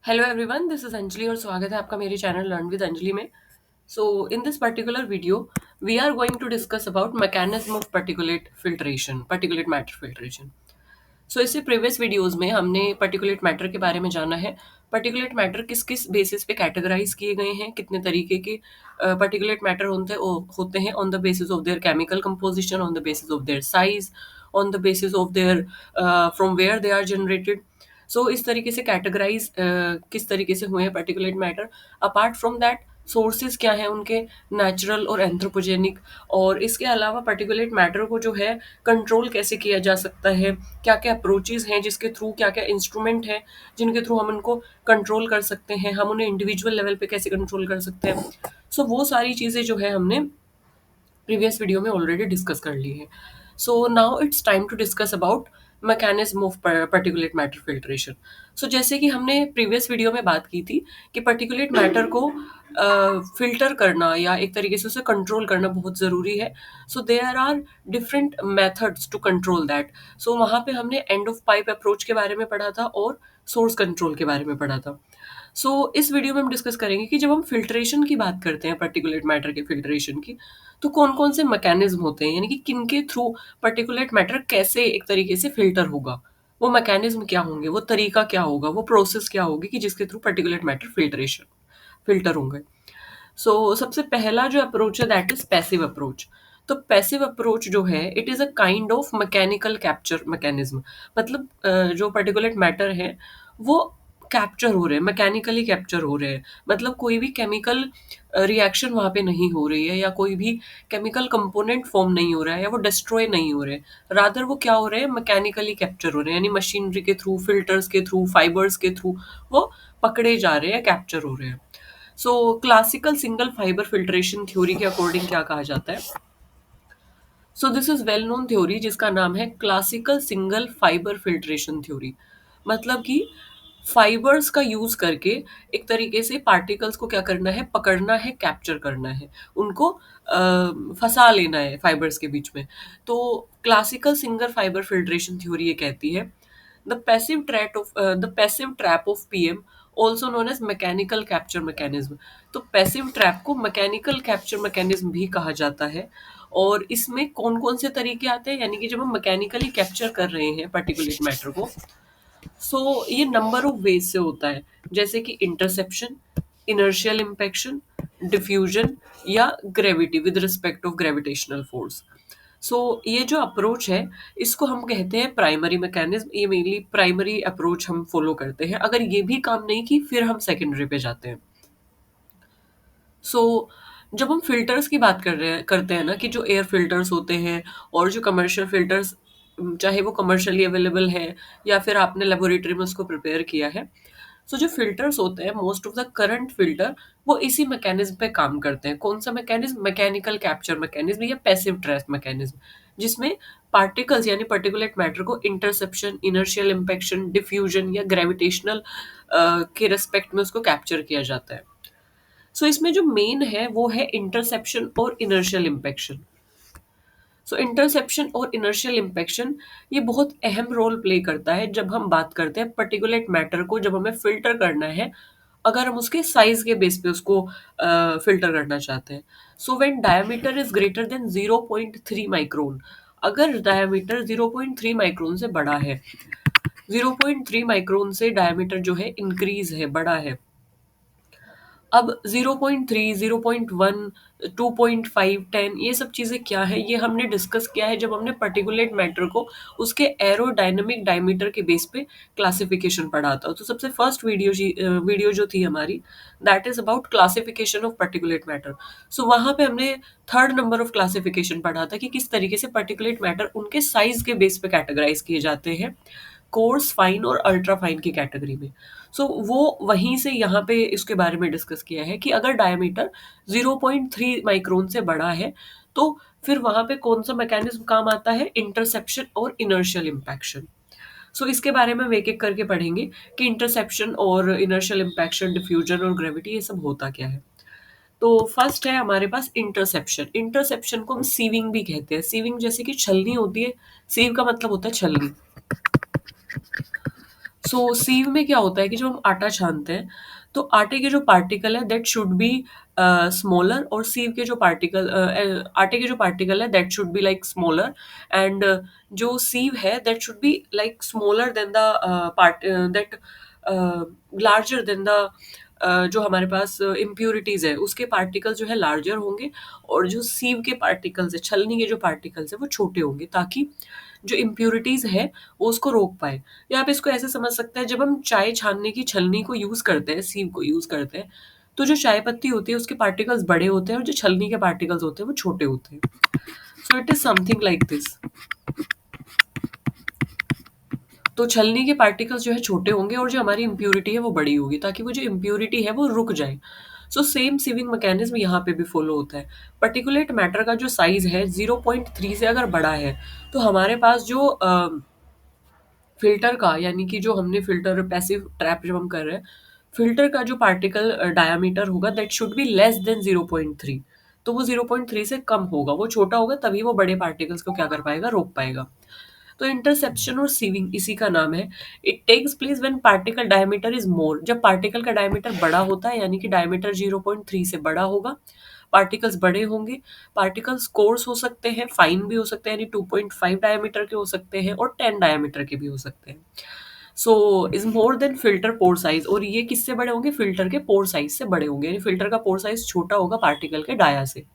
Hello everyone, this is Anjali और स्वागत है आपका मेरे चैनल लर्न विद अंजलि में। So in this particular video we are going to discuss about mechanism of particulate matter filtration. So इससे previous videos में हमने पर्टिकुलेट मैटर के बारे में जाना है। पर्टिकुलेट मैटर किस किस बेसिस पे कैटेगराइज किए गए हैं, कितने तरीके के पर्टिकुलेट मैटर होते हैं on the basis of their chemical composition, on the basis of their size, on the basis of their from where they are generated. So इस तरीके से कैटेगराइज किस तरीके से हुए हैं particulate matter. Apart from that sources क्या हैं उनके, नेचुरल और एंथ्रोपोजेनिक। और इसके अलावा पर्टिकुलेट मैटर को जो है कंट्रोल कैसे किया जा सकता है, क्या क्या अप्रोचेज हैं जिसके थ्रू, क्या क्या इंस्ट्रूमेंट हैं जिनके थ्रू हम उनको कंट्रोल कर सकते हैं, हम उन्हें इंडिविजुअल लेवल पे कैसे कंट्रोल कर सकते हैं। सो वो सारी चीज़ें जो है हमने प्रीवियस वीडियो में ऑलरेडी डिस्कस कर ली है। So now it's time to discuss about mechanism of particulate matter filtration. So जैसे कि हमने प्रीवियस वीडियो में बात की थी कि पर्टिकुलेट मैटर को फिल्टर करना या एक तरीके से उसे कंट्रोल करना बहुत ज़रूरी है। So there are different methods to control that. So वहाँ पे हमने एंड ऑफ पाइप अप्रोच के बारे में पढ़ा था और सोर्स कंट्रोल के बारे में पढ़ा था। इस वीडियो में हम डिस्कस करेंगे कि जब हम फिल्ट्रेशन की बात करते हैं, पर्टिकुलेट मैटर के फिल्ट्रेशन की, तो कौन कौन से मैकेनिज्म होते हैं, यानी कि किनके थ्रू पर्टिकुलेट मैटर कैसे एक तरीके से फिल्टर होगा, वो मैकेनिज्म क्या होंगे, वो तरीका क्या होगा, वो प्रोसेस क्या होगी कि जिसके थ्रू पर्टिकुलेट मैटर फिल्टर होंगे। सबसे पहला जो अप्रोच है दैट इज पैसिव अप्रोच। तो पैसिव अप्रोच जो है it is a kind of mechanical capture mechanism. मतलब जो पर्टिकुलेट मैटर है वो कैप्चर हो रहे हैं, मैकेनिकली कैप्चर हो रहे हैं। मतलब कोई भी केमिकल रिएक्शन वहाँ पे नहीं हो रही है, या कोई भी केमिकल कंपोनेंट फॉर्म नहीं हो रहा है, या वो डिस्ट्रॉय नहीं हो रहे हैं। रादर वो क्या हो रहे हैं, मैकेनिकली कैप्चर हो रहे हैं, यानी मशीनरी के थ्रू, फिल्टर्स के थ्रू, फाइबर्स के थ्रू वो पकड़े जा रहे हैं, कैप्चर हो रहे हैं। Classical single fibre filtration theory के अकॉर्डिंग क्या कहा जाता है? This is well known theory जिसका नाम है classical single fibre filtration theory. मतलब कि फाइबर्स का यूज करके एक तरीके से पार्टिकल्स को क्या करना है, पकड़ना है, कैप्चर करना है, उनको फंसा लेना है फाइबर्स के बीच में। तो classical single fibre filtration theory ये कहती है the passive trap of PM, also known as mechanical capture mechanism। तो पैसिव ट्रैप को मैकेनिकल कैप्चर मैकेनिज्म भी कहा जाता है। और इसमें कौन कौन से तरीके आते हैं, यानी कि जब हम मैकेनिकली कैप्चर कर रहे हैं पर्टिकुलेट मैटर को, ये नंबर ऑफ वेज से होता है, जैसे कि इंटरसेप्शन, इनर्शियल इम्पैक्शन, डिफ्यूजन या gravity with respect of gravitational force. ये जो अप्रोच है इसको हम कहते हैं प्राइमरी मैकेनिज्म। ये मेनली प्राइमरी अप्रोच हम फॉलो करते हैं। अगर ये भी काम नहीं की फिर हम सेकेंडरी पे जाते हैं। सो जब हम फिल्टर्स की बात करते हैं ना, कि जो एयर फिल्टर्स होते हैं और जो कमर्शियल फिल्टर्स, चाहे वो कमर्शियली अवेलेबल है या फिर आपने लेबोरेटरी में उसको प्रिपेयर किया है। जो फिल्टर्स होते हैं, most of the current filter वो इसी मैकेनिज्म पे काम करते हैं। कौन सा मैकेनिज्म? मैकेनिकल कैप्चर मैकेनिज्म या पैसिव ट्रैप मैकेनिज्म, जिसमें पार्टिकल्स यानी पर्टिकुलेट मैटर को इंटरसेप्शन, इनर्शियल इम्पैक्शन, डिफ्यूजन या ग्रेविटेशनल के रिस्पेक्ट में उसको कैप्चर किया जाता है। इसमें जो मेन है वो है इंटरसेप्शन और इनर्शियल इम्पैक्शन। इंटरसेप्शन और इनर्शियल इम्पैक्शन ये बहुत अहम रोल प्ले करता है जब हम बात करते हैं पर्टिकुलेट मैटर को, जब हमें फिल्टर करना है, अगर हम उसके साइज के बेस पे उसको फिल्टर करना चाहते हैं। When diameter is greater than 0.3 micron, अगर डायमीटर 0.3 माइक्रोन से बड़ा है, 0.3 माइक्रोन से डायमीटर जो है इंक्रीज है, बड़ा है। अब 0.3, 0.1, 2.5, 10 ये सब चीज़ें क्या है, ये हमने डिस्कस किया है जब हमने पर्टिकुलेट मैटर को उसके एरोडायनेमिक डायमीटर के बेस पे क्लासिफिकेशन पढ़ा था। तो सबसे फर्स्ट वीडियो जो थी हमारी, that is about classification of particulate matter. वहाँ पे हमने थर्ड नंबर ऑफ क्लासिफिकेशन पढ़ा था कि किस तरीके से पर्टिकुलेट मैटर उनके साइज के बेस पे कैटेगराइज किए जाते हैं, कोर्स, फाइन और अल्ट्रा फाइन की कैटेगरी में। वो वहीं से यहाँ पे इसके बारे में डिस्कस किया है कि अगर डायमीटर 0.3 माइक्रोन से बड़ा है तो फिर वहां पे कौन सा मैकेनिज्म काम आता है, इंटरसेप्शन और इनर्शियल इम्पैक्शन। इसके बारे में हम एक एक करके पढ़ेंगे कि इंटरसेप्शन और इनर्शियल इम्पैक्शन, डिफ्यूजन और ग्रेविटी ये सब होता क्या है। तो फर्स्ट है हमारे पास इंटरसेप्शन। इंटरसेप्शन को हम सीविंग भी कहते हैं। सीविंग जैसे कि छलनी होती है, सीव का मतलब होता है छलनी। सो सीव में क्या होता है कि जब हम आटा छानते हैं तो आटे के जो पार्टिकल है दैट शुड बी स्मॉलर, और सीव के जो पार्टिकल आटे के जो पार्टिकल है that should be like smaller, and जो सीव है that should be like smaller than the part that larger than the जो हमारे पास इम्प्यूरिटीज है उसके पार्टिकल जो है लार्जर होंगे, और जो सीव के पार्टिकल्स है, छलनी के जो पार्टिकल्स है वो छोटे होंगे, ताकि जो इम्प्यूरिटीज है वो उसको रोक पाए। या आप इसको ऐसे समझ सकते हैं, जब हम चाय छानने की छलनी को यूज करते हैं, सीव को यूज करते हैं, तो जो चाय पत्ती होती है उसके पार्टिकल्स बड़े होते हैं और जो छलनी के पार्टिकल्स होते हैं वो छोटे होते हैं। So it is something like this. तो छलनी के पार्टिकल्स जो है छोटे होंगे और जो हमारी इम्प्यूरिटी है वो बड़ी होगी, ताकि वो जो इम्प्यूरिटी है वो रुक जाए। सो सेम सीविंग मैकेनिज्म यहाँ पे भी फॉलो होता है। पर्टिकुलेट मैटर का जो साइज है 0.3 से अगर बड़ा है, तो हमारे पास जो फ़िल्टर का, यानी कि जो हमने फ़िल्टर पैसिव ट्रैप जब हम कर रहे हैं, फ़िल्टर का जो पार्टिकल डायामीटर होगा that should be less than 0.3। तो वो 0.3 से कम होगा, वो छोटा होगा तभी वो बड़े पार्टिकल्स को क्या कर पाएगा, रोक पाएगा। तो इंटरसेप्शन और सीविंग इसी का नाम है। It takes place when particle diameter is more. जब पार्टिकल का डायमीटर बड़ा होता है, यानी कि डायमीटर 0.3 से बड़ा होगा, पार्टिकल्स बड़े होंगे, पार्टिकल्स कोर्स हो सकते हैं, फाइन भी हो सकते हैं, यानी 2.5 डायमीटर के हो सकते हैं और 10 डायमीटर के भी हो सकते हैं। So is more than filter pore size, और ये किससे बड़े होंगे, फिल्टर के पोर साइज से बड़े होंगे, यानी फिल्टर का पोर साइज छोटा होगा पार्टिकल के डाया से।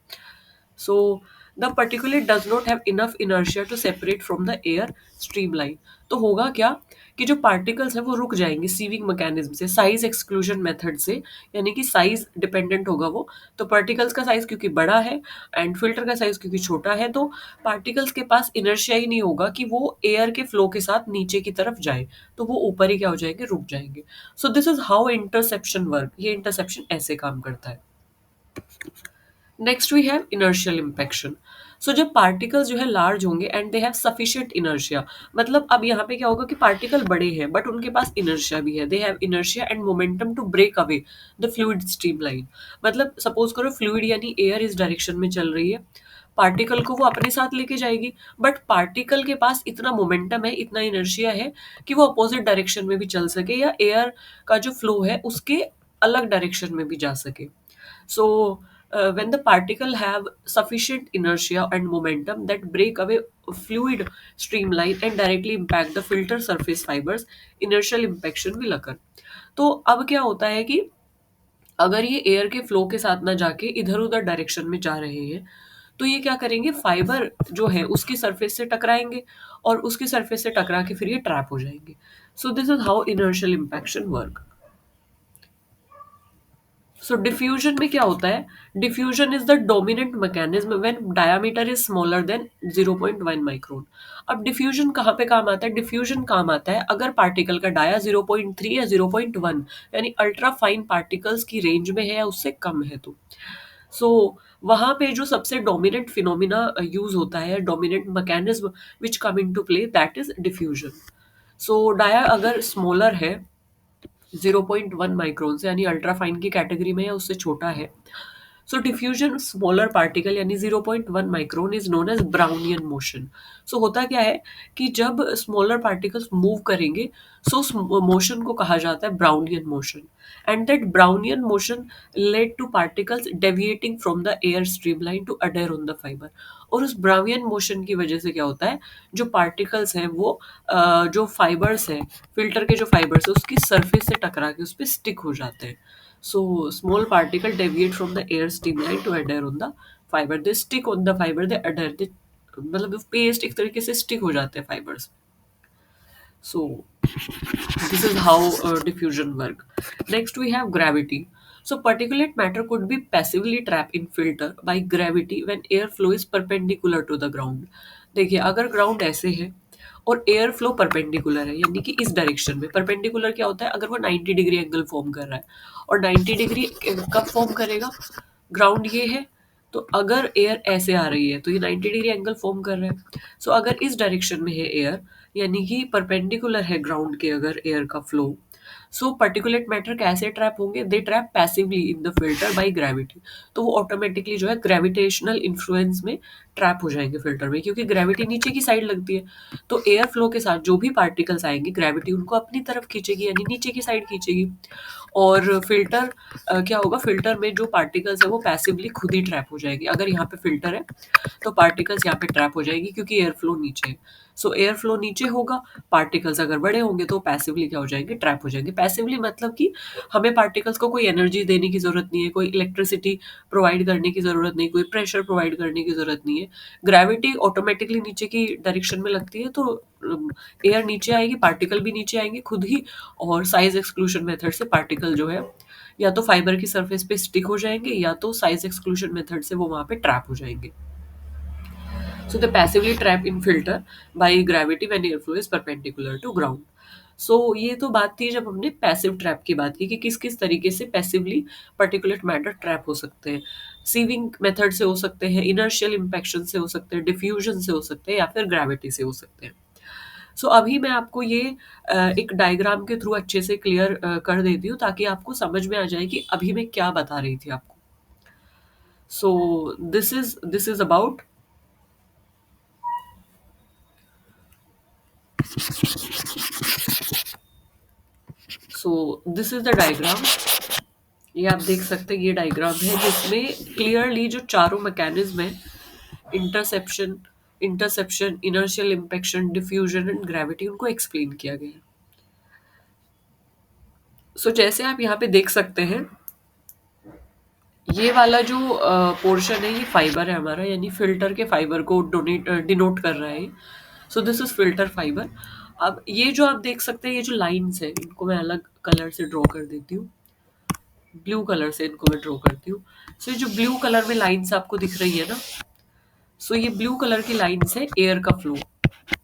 So the particulate does not have enough inertia to separate from the air streamline। तो होगा क्या कि जो पार्टिकल्स है वो रुक जाएंगे सीविंग मैकेनिज्म से, साइज एक्सक्लूजन मेथड से, यानी कि साइज डिपेंडेंट होगा वो। तो पार्टिकल्स का साइज क्योंकि बड़ा है एंड फिल्टर का साइज क्योंकि छोटा है, तो पार्टिकल्स के पास इनर्शिया ही नहीं होगा कि वो एयर के फ्लो के साथ नीचे की तरफ जाए, तो वो ऊपर ही क्या हो जाएंगे, रुक जाएंगे। So this is how interception work. ये इंटरसेप्शन ऐसे काम करता है। Next we have inertial impaction. So जब पार्टिकल्स जो है लार्ज होंगे and they have sufficient inertia, मतलब अब यहाँ पे क्या होगा कि पार्टिकल बड़े हैं बट उनके पास इनर्शिया भी है, they have inertia and momentum to break away the fluid stream line. मतलब सपोज करो फ्लूइड यानी एयर इस डायरेक्शन में चल रही है, पार्टिकल को वो अपने साथ लेके जाएगी, बट पार्टिकल के पास इतना मोमेंटम है, इतना इनर्शिया है कि वो अपोजिट डायरेक्शन में भी चल सके, या एयर का जो फ्लो है उसके अलग डायरेक्शन में भी जा सके। So, when the particle have sufficient inertia and momentum that break away fluid streamline and directly impact the filter surface fibers, inertial impaction will occur। तो अब क्या होता है कि अगर ये एयर के फ्लो के साथ ना जाके इधर उधर डायरेक्शन में जा रहे हैं, तो ये क्या करेंगे, फाइबर जो है उसकी सरफेस से टकराएंगे और उसकी सरफेस से टकरा के फिर ये ट्रैप हो जाएंगे। So this is how inertial impaction work. So diffusion में क्या होता है, diffusion is the dominant mechanism when diameter is smaller than 0.1 micron. अब डिफ्यूजन कहाँ पे काम आता है, डिफ्यूजन काम आता है अगर पार्टिकल का डाया 0.3 या 0.1 यानी अल्ट्रा फाइन पार्टिकल्स की रेंज में है या उससे कम है, तो सो वहां पे जो सबसे डोमिनेंट फिनोमिना यूज होता है, dominant mechanism which come into play, that is diffusion. So dia अगर स्मॉलर है 0.1 माइक्रोन से, यानी अल्ट्रा फाइन की कैटेगरी में या उससे छोटा है, सो डिफ्यूजन स्मॉलर पार्टिकल यानी 0.1 micron is known as Brownian motion. So होता क्या है कि जब स्मॉलर पार्टिकल्स मूव करेंगे, सो उस मोशन को कहा जाता है Brownian motion, and that Brownian motion led to particles deviating from the air streamline to adhere on the fibre. और उस ब्राउनियन मोशन की वजह से क्या होता है, जो पार्टिकल्स हैं वो जो फाइबर्स हैं, फिल्टर के जो फाइबर्स है उसकी सरफेस से टकरा के उस पर स्टिक हो जाते हैं। So small particle deviate from the air streamline to adhere on the fiber. They stick on the fiber. They adhere. They मतलब पेस्ट एक तरीके से स्टिक हो जाते हैं fibres. So this is how diffusion work. Next we have gravity. So particulate matter could be passively trapped in filter by gravity when airflow is perpendicular to the ground। देखिए अगर ground ऐसे है और air flow perpendicular है, यानी कि इस direction में, परपेंडिकुलर क्या होता है, अगर वो 90 डिग्री एंगल फॉर्म कर रहा है, और 90 डिग्री कब फॉर्म करेगा, ग्राउंड ये है, तो अगर एयर ऐसे आ रही है तो ये 90 डिग्री एंगल फॉर्म कर रहा है। सो अगर इस डायरेक्शन में है एयर, यानी कि परपेंडिकुलर है ग्राउंड के अगर एयर का फ्लो, सो पर्टिकुलेट मैटर कैसे ट्रैप होंगे, they trap passively in the filter by gravity. तो वो ऑटोमेटिकली जो है ग्रेविटेशनल इन्फ्लुएंस में ट्रैप हो जाएंगे फिल्टर में, क्योंकि ग्रेविटी नीचे की साइड लगती है। तो एयर फ्लो के साथ जो भी पार्टिकल्स आएंगे, ग्रेविटी उनको अपनी तरफ खींचेगी, यानी नीचे की साइड खींचेगी। और फिल्टर क्या होगा, फिल्टर में जो पार्टिकल्स है वो पैसिवली खुद ही ट्रैप हो जाएगी। अगर यहाँ पे फिल्टर है तो पार्टिकल्स यहाँ पे ट्रैप हो जाएगी, क्योंकि एयर फ्लो नीचे है। सो एयर फ्लो नीचे होगा, पार्टिकल्स अगर बड़े होंगे तो पैसिवली क्या हो जाएंगे, ट्रैप हो जाएंगे। पैसिवली मतलब कि हमें पार्टिकल्स को कोई एनर्जी देने की जरूरत नहीं है, कोई इलेक्ट्रिसिटी प्रोवाइड करने की जरूरत नहीं, कोई प्रेशर प्रोवाइड करने की जरूरत नहीं है। ग्रेविटी ऑटोमेटिकली नीचे की डायरेक्शन में लगती है, तो एयर नीचे आएगी, पार्टिकल भी नीचे आएंगे खुद ही। और साइज एक्सक्लूशन मेथड से पार्टिकल जो है या तो फाइबर की सरफेस पे स्टिक हो जाएंगे, या तो साइज एक्सक्लूशन मेथड से वो वहां पे ट्रैप हो जाएंगे। So they passively trap in filter by gravity when airflow is perpendicular to ground. सो ये तो बात थी जब हमने पैसिव ट्रैप की बात की कि किस किस तरीके से पैसिवली पर्टिकुलेट मैटर ट्रैप हो सकते हैं। सीविंग मेथड से हो सकते हैं, इनर्शियल इम्पैक्शन से हो सकते हैं, डिफ्यूजन से हो सकते हैं, या फिर ग्रेविटी से हो सकते हैं। सो अभी मैं आपको ये एक डायग्राम के थ्रू अच्छे से क्लियर कर देती हूँ, ताकि आपको समझ में आ जाए कि अभी मैं क्या बता रही थी आपको। सो this is about, so this is the diagram. ये आप देख सकते हैं, ये डायग्राम है जिसमें क्लियरली जो चारों मैकेनिज्म है, interception interception inertial impaction, diffusion and gravity, उनको एक्सप्लेन किया गया है। सो जैसे आप यहाँ पे देख सकते हैं, ये वाला जो पोर्शन है ये फाइबर है हमारा, यानी फिल्टर के फाइबर को डोनेट डिनोट कर रहा है। सो दिस इज फिल्टर फाइबर। अब ये जो आप देख सकते हैं, ये जो लाइंस है, इनको मैं अलग कलर से ड्रॉ कर देती हूँ। ब्लू कलर से इनको मैं ड्रॉ करती हूँ। सो ये जो ब्लू कलर में लाइंस आपको दिख रही है ना, सो ये ब्लू कलर की लाइंस है एयर का फ्लो,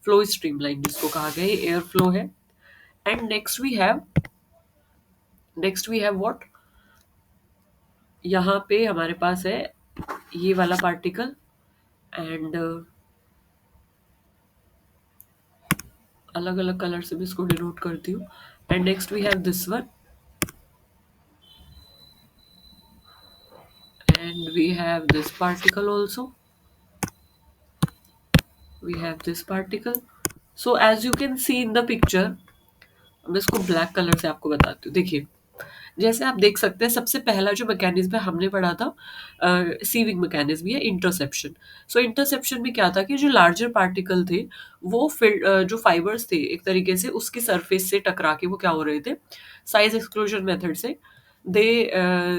फ्लो स्ट्रीम लाइन जिसको कहा गया है, एयर फ्लो है। And next we have what, यहाँ पे हमारे पास है ये वाला पार्टिकल, एंड अलग अलग कलर से भी इसको डिनोट करती हूँ। And next we have this one, and we have this particle also, we have this particle. So as you can see in the picture, मैं इसको ब्लैक कलर से आपको बताती हूँ। देखिए, जैसे आप देख सकते हैं, सबसे पहला जो मैकेनिज्म है हमने पढ़ा था, सीविंग मैकेनिज्म या इंटरसेप्शन। सो इंटरसेप्शन में क्या था कि जो लार्जर पार्टिकल थे वो जो फाइबर्स थे एक तरीके से उसकी सरफेस से टकरा के वो क्या हो रहे थे, साइज एक्सक्लूजन मेथड से they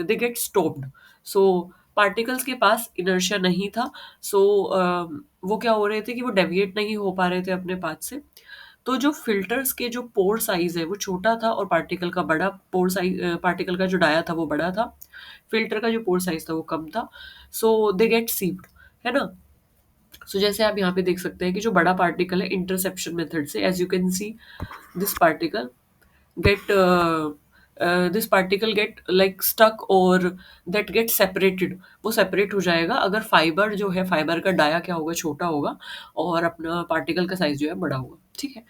they get stopped. So particles के पास इनर्शिया नहीं था। सो वो क्या हो रहे थे कि वो डेविएट नहीं हो पा रहे थे अपने पाथ से। तो जो फिल्टर्स के जो पोर साइज है वो छोटा था, और पार्टिकल का बड़ा पोर साइज, पार्टिकल का जो डाया था वो बड़ा था, फिल्टर का जो पोर साइज था वो कम था। सो दे गेट सीप्ड, है ना। सो जैसे आप यहाँ पे देख सकते हैं कि जो बड़ा पार्टिकल है, इंटरसेप्शन मेथड से, as you can see this particle get this particle get like stuck or that get separated, वो सेपरेट हो जाएगा अगर फाइबर जो है, फाइबर का डाया क्या होगा, छोटा होगा, और अपना पार्टिकल का साइज जो है बड़ा होगा। ठीक है।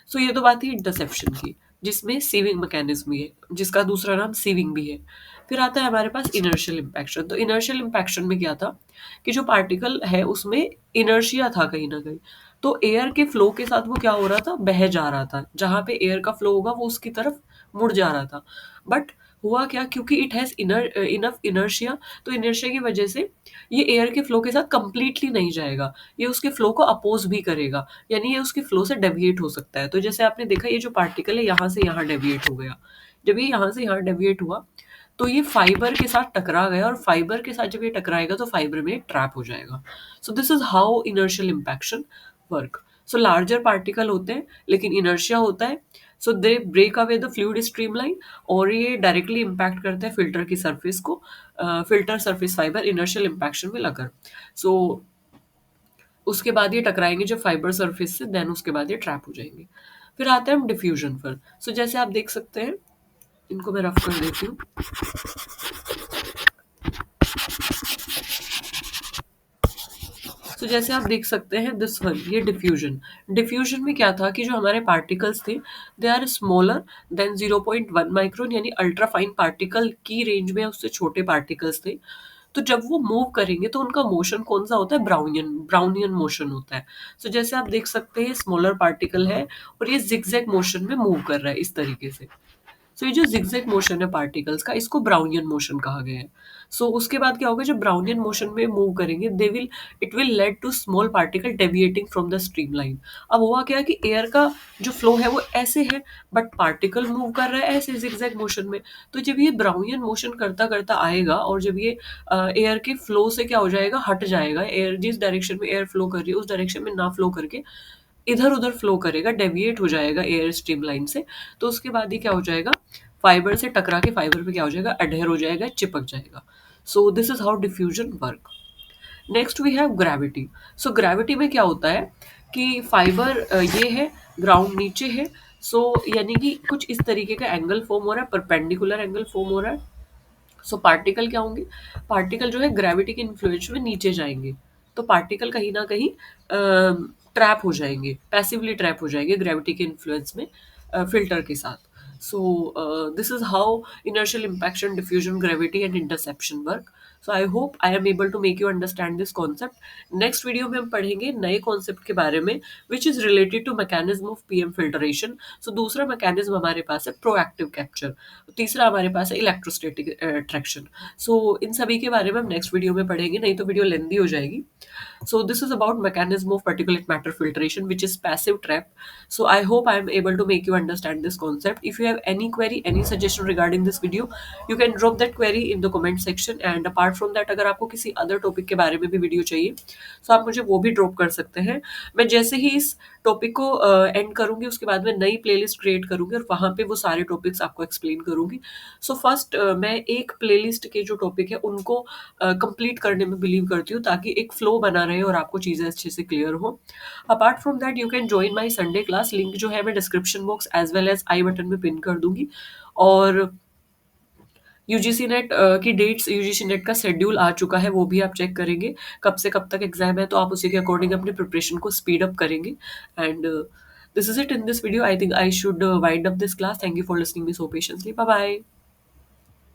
सो ये तो बात थी इंटरसेप्शन की, जिसमें सीविंग मैकेनिज्म भी है, जिसका दूसरा नाम सीविंग भी है। फिर आता है हमारे पास इनर्शियल इम्पैक्शन। तो इनर्शियल इम्पैक्शन में क्या था कि जो पार्टिकल है उसमें इनर्शिया था कहीं ना कहीं, तो एयर के फ्लो के साथ वो क्या हो रहा था, बह जा रहा था। जहां पे एयर का फ्लो होगा वो उसकी तरफ मुड़ जा रहा था। बट हुआ क्या, क्योंकि इट हैज इनफ इनर्शिया, तो इनर्शिया की वजह से ये एयर के फ्लो के साथ कंप्लीटली नहीं जाएगा, ये उसके फ्लो को अपोज भी करेगा, यानी ये उसके फ्लो से डेविएट हो सकता है। तो जैसे आपने देखा, ये जो पार्टिकल है यहाँ से यहाँ डेविएट हो गया। जब ये यहाँ से यहाँ डेविएट हुआ तो ये फाइबर के साथ टकरा गया, और फाइबर के साथ जब ये टकराएगा तो फाइबर में ट्रैप हो जाएगा। So this is how inertial impaction work. So larger particle होते हैं लेकिन इनर्शिया होता है, so they break away the fluid streamline, और ये डायरेक्टली इम्पैक्ट करते हैं फिल्टर की सरफेस को, filter surface fibre inertial impaction में लगकर। सो उसके बाद ये टकराएंगे जब फाइबर सरफेस से, देन उसके बाद ये ट्रैप हो जाएंगे। फिर आते हैं हम डिफ्यूजन पर। सो जैसे आप देख सकते हैं, इनको मैं रफ कर देती हूँ। तो जैसे आप देख सकते हैं दिस वन, ये डिफ्यूजन। डिफ्यूजन में क्या था कि जो हमारे पार्टिकल्स थे, they are smaller than 0.1 micron, यानी अल्ट्रा फाइन पार्टिकल की रेंज में उससे छोटे पार्टिकल्स थे। तो जब वो मूव करेंगे तो उनका मोशन कौन सा होता है, ब्राउनियन ब्राउनियन मोशन होता है। सो जैसे आप देख सकते हैं स्मॉलर पार्टिकल है और ये जिगजैग मोशन में मूव कर रहा है इस तरीके से। सो ये जो जिगजैग मोशन है पार्टिकल्स का, इसको ब्राउनियन मोशन कहा गया है। सो उसके बाद क्या होगा, जब ब्राउनियन मोशन में मूव करेंगे they will it will lead to small particle deviating from the stream line. अब हुआ क्या कि एयर का जो फ्लो है वो ऐसे है, बट पार्टिकल मूव कर रहा है ऐसे जिगजैग मोशन में। तो जब ये ब्राउनियन मोशन करता करता आएगा और जब ये एयर के फ्लो से क्या हो जाएगा, हट जाएगा, एयर जिस डायरेक्शन में एयर फ्लो कर रही है उस डायरेक्शन में ना फ्लो करके इधर उधर फ्लो करेगा, डेविएट हो जाएगा एयर स्ट्रीम लाइन से। तो उसके बाद ही क्या हो जाएगा, फाइबर से टकरा के फाइबर पे क्या हो जाएगा, अडहेर हो जाएगा, चिपक जाएगा। So this is how diffusion work. Next we have gravity. So gravity में क्या होता है कि फाइबर ये है, ग्राउंड नीचे है। सो यानी कि कुछ इस तरीके का एंगल फॉर्म हो रहा है, परपेंडिकुलर एंगल फॉर्म हो रहा है। सो पार्टिकल क्या होंगे, पार्टिकल जो है ग्रेविटी के इन्फ्लुएंस में नीचे जाएंगे। तो पार्टिकल कहीं ना कहीं ट्रैप हो जाएंगे, पैसिवली ट्रैप हो जाएंगे ग्रेविटी के इन्फ्लुएंस में फिल्टर के साथ। सो this is how inertial impaction, diffusion, gravity and interception work. So I hope I am able to make you understand this concept. Next video में हम पढ़ेंगे नए कॉन्सेप्ट के बारे में which is related to mechanism of PM filtration. So दूसरा mechanism हमारे पास है प्रोएक्टिव कैप्चर, तीसरा हमारे पास है इलेक्ट्रोस्टैटिक अट्रैक्शन। सो इन सभी के बारे में हम नेक्स्ट वीडियो में पढ़ेंगे, नहीं तो वीडियो लेंदी हो जाएगी। So this is about mechanism of particulate matter filtration, which is passive trap. So I hope I am able to make you understand this concept. If you have any query, any suggestion regarding this video, you can drop that query in the comment section. And apart from that, अगर आपको किसी other topic के बारे में भी video चाहिए, तो आप मुझे वो भी ड्रॉप कर सकते हैं। मैं जैसे ही इस टॉपिक को एंड करूंगी उसके बाद मैं नई प्लेलिस्ट क्रिएट करूंगी और वहां पे वो सारे टॉपिक्स आपको एक्सप्लेन करूंगी। सो फर्स्ट मैं एक प्लेलिस्ट के जो टॉपिक है उनको कंप्लीट करने में बिलीव करती हूँ, ताकि एक फ्लो बना रहे और आपको चीज़ें अच्छे से क्लियर हो। Apart from that you can join my Sunday class, link जो है मैं description box as well as I button में पिन कर दूंगी। और यूजीसी नेट की डेट्स, यूजीसी नेट का शेड्यूल आ चुका है, वो भी आप चेक करेंगे कब से कब तक एग्जाम है, तो आप उसी के अकॉर्डिंग अपनी प्रिपरेशन को स्पीड अप करेंगे। And this is it in this video. I think I should wind up this class. Thank you for listening me so patiently. Bye bye.